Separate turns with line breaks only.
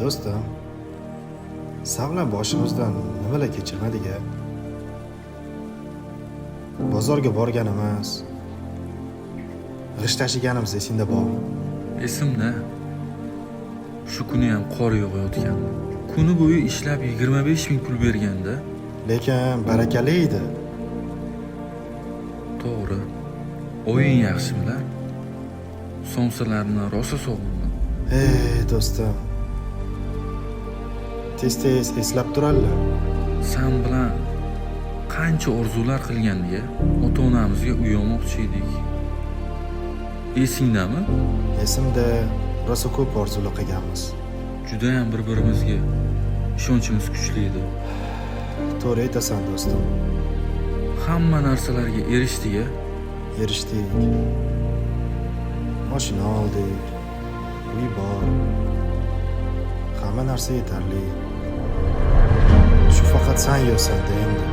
do'stim, sen bilan boshimizdan nimalar kechirmadik-a? Bozorga borganimiz, g'isht tashiganimiz esingda bormi?
Esimda. Shu kuni ham qor yog'ayotgandi. Kuni bo'yi ishlab 25 ming pul berganda,
Lekin barakali edi.
to'g'ri. O'yin yaxshilar. Somsalarni rosa sog'indim.
Ey do'stim, tez eslab turarlar.
Sen bilan qancha orzular qilgandik-a? Ota-onamizga uy olmoqchi edik. Esingdami?
Esimda rosa ko'p orzular qilganmiz.
Juda ham bir-birimizga ishonchimiz kuchli edi.
To'g'ri aytasan do'stim.
Hamma narsalarga erishdik-a?
Erishdik. Mashina oldik. Uy bor. Hamma narsa yetarli. Shu faqat sen yo'qsan endi.